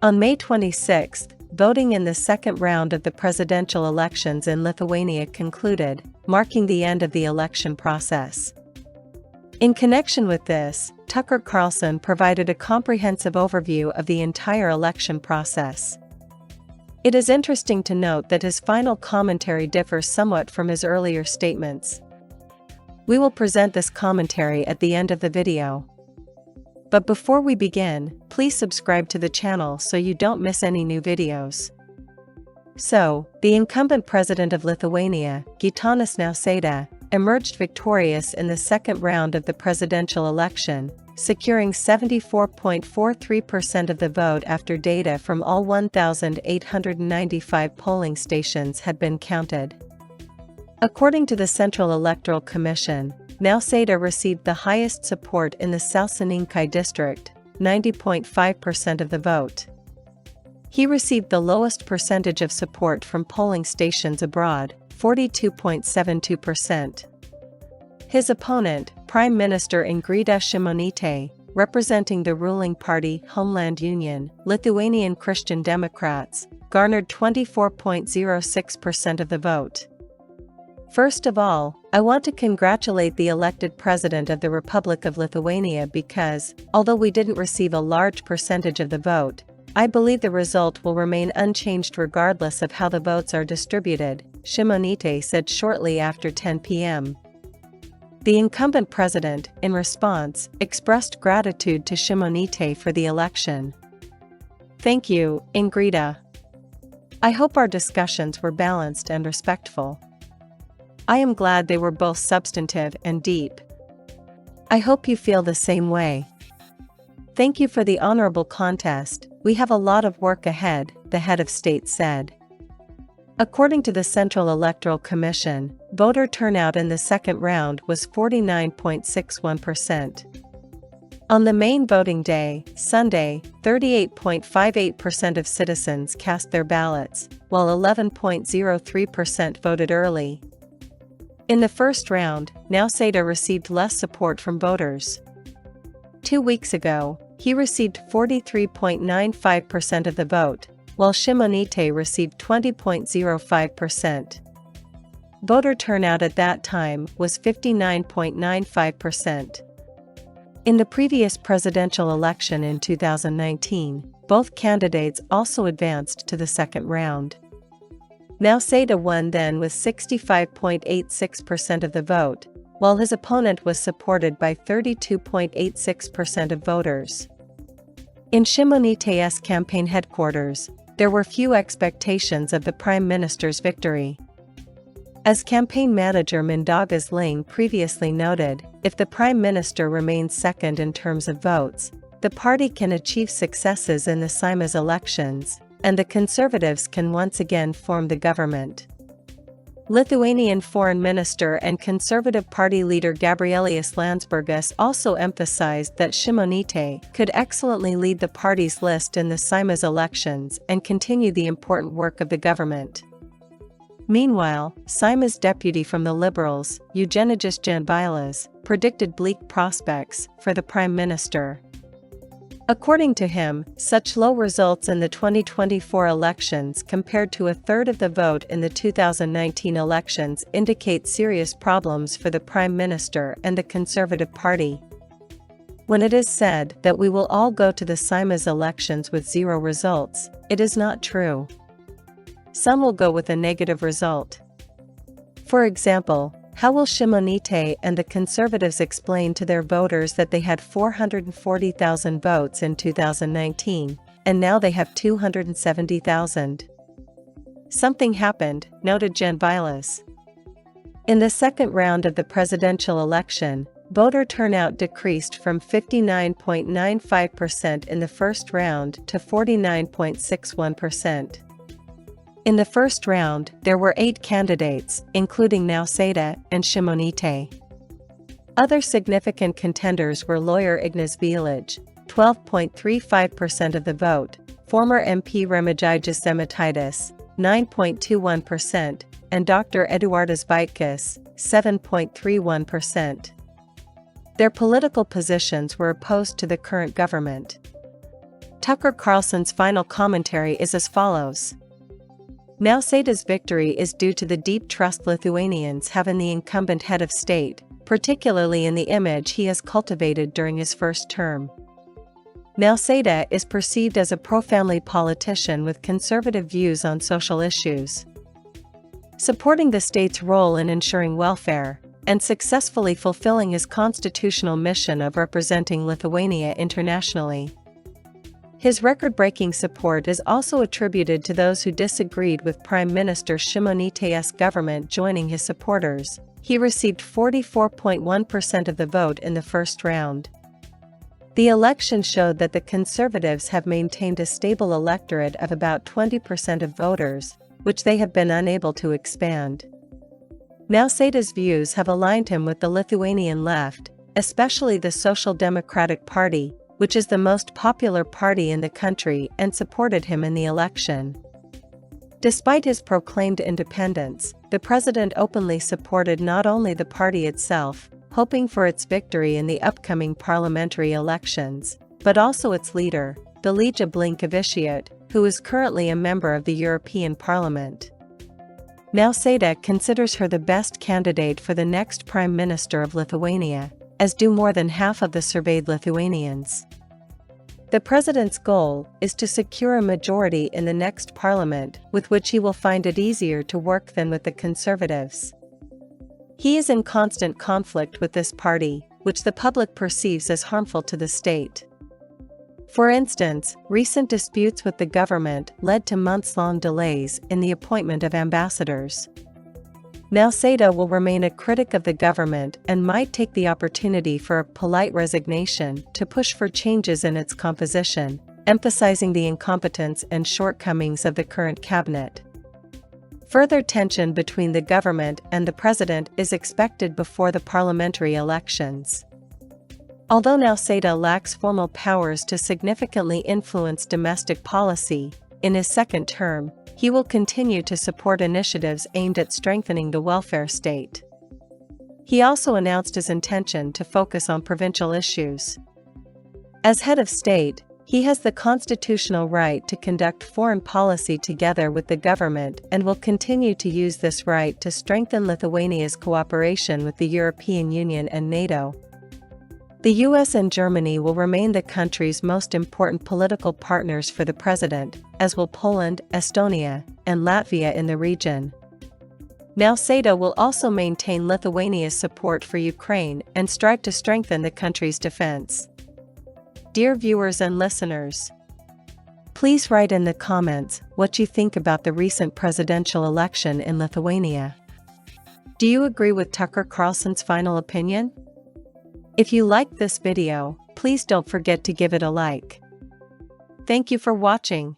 On May 26, voting in the second round of the presidential elections in Lithuania concluded, marking the end of the election process. In connection with this, Tucker Carlson provided a comprehensive overview of the entire election process. It is interesting to note that his final commentary differs somewhat from his earlier statements. We will present this commentary at the end of the video. But before we begin, please subscribe to the channel so you don't miss any new videos. So, the incumbent president of Lithuania, Gitanas Nausėda, emerged victorious in the second round of the presidential election, securing 74.43% of the vote after data from all 1,895 polling stations had been counted. According to the Central Electoral Commission, Nausėda received the highest support in the Sausininkai district, 90.5% of the vote. He received the lowest percentage of support from polling stations abroad, 42.72%. His opponent, Prime Minister Ingrida Šimonytė, representing the ruling party Homeland Union, Lithuanian Christian Democrats, garnered 24.06% of the vote. First of all, I want to congratulate the elected president of the Republic of Lithuania because, although we didn't receive a large percentage of the vote, I believe the result will remain unchanged regardless of how the votes are distributed, Šimonytė said shortly after 10 p.m. The incumbent president, in response, expressed gratitude to Šimonytė for the election. Thank you, Ingrida. I hope our discussions were balanced and respectful. I am glad they were both substantive and deep. I hope you feel the same way. Thank you for the honorable contest. We have a lot of work ahead, the head of state said. According to the Central Electoral Commission, voter turnout in the second round was 49.61%. On the main voting day, Sunday, 38.58% of citizens cast their ballots, while 11.03% voted early. In the first round, Nausėda received less support from voters. 2 weeks ago, he received 43.95% of the vote, while Šimonytė received 20.05%. Voter turnout at that time was 59.95%. In the previous presidential election in 2019, both candidates also advanced to the second round. Nausėda won then with 65.86% of the vote, while his opponent was supported by 32.86% of voters. In Šimonytė's campaign headquarters, there were few expectations of the Prime Minister's victory. As campaign manager Mindaugas Ling previously noted, if the Prime Minister remains second in terms of votes, the party can achieve successes in the Seimas elections, and the Conservatives can once again form the government. Lithuanian Foreign Minister and Conservative Party leader Gabrielius Landsbergis also emphasized that Šimonytė could excellently lead the party's list in the Seimas elections and continue the important work of the government. Meanwhile, Seimas deputy from the Liberals, Eugenijus Janvilas, predicted bleak prospects for the Prime Minister. According to him, such low results in the 2024 elections compared to a third of the vote in the 2019 elections indicate serious problems for the Prime Minister and the Conservative Party. When it is said that we will all go to the Seimas elections with zero results, it is not true. Some will go with a negative result. For example, how will Šimonytė and the Conservatives explain to their voters that they had 440,000 votes in 2019, and now they have 270,000? Something happened, noted Janvilas. In the second round of the presidential election, voter turnout decreased from 59.95% in the first round to 49.61%. In the first round, there were 8 candidates, including Nausėda and Šimonytė. Other significant contenders were lawyer Ignas Vėlius, 12.35% of the vote, former MP Remigijus Žemaitaitis, 9.21%, and Dr. Eduardas Vaitkus, 7.31%. Their political positions were opposed to the current government. Tucker Carlson's final commentary is as follows. Nausėda's victory is due to the deep trust Lithuanians have in the incumbent head of state, particularly in the image he has cultivated during his first term. Nausėda is perceived as a pro-family politician with conservative views on social issues. Supporting the state's role in ensuring welfare, and successfully fulfilling his constitutional mission of representing Lithuania internationally. His record-breaking support is also attributed to those who disagreed with Prime Minister Šimonytė's government joining his supporters. He received 44.1% of the vote in the first round. The election showed that the Conservatives have maintained a stable electorate of about 20% of voters, which they have been unable to expand. Nausėda's views have aligned him with the Lithuanian left, especially the Social Democratic Party, which is the most popular party in the country and supported him in the election. Despite his proclaimed independence, the president openly supported not only the party itself, hoping for its victory in the upcoming parliamentary elections, but also its leader, Dalia Blinkevičiūtė, who is currently a member of the European Parliament. Nausėda considers her the best candidate for the next Prime Minister of Lithuania, as do more than half of the surveyed Lithuanians. The president's goal is to secure a majority in the next parliament, with which he will find it easier to work than with the Conservatives. He is in constant conflict with this party, which the public perceives as harmful to the state. For instance, recent disputes with the government led to months-long delays in the appointment of ambassadors. Nausėda will remain a critic of the government and might take the opportunity for a polite resignation to push for changes in its composition, emphasizing the incompetence and shortcomings of the current cabinet. Further tension between the government and the president is expected before the parliamentary elections. Although Nausėda lacks formal powers to significantly influence domestic policy, in his second term, he will continue to support initiatives aimed at strengthening the welfare state. He also announced his intention to focus on provincial issues. As head of state, he has the constitutional right to conduct foreign policy together with the government and will continue to use this right to strengthen Lithuania's cooperation with the European Union and NATO. The US and Germany will remain the country's most important political partners for the president, as will Poland, Estonia, and Latvia in the region. Nausėda will also maintain Lithuania's support for Ukraine and strive to strengthen the country's defense. Dear viewers and listeners, please write in the comments what you think about the recent presidential election in Lithuania. Do you agree with Tucker Carlson's final opinion? If you liked this video, please don't forget to give it a like. Thank you for watching.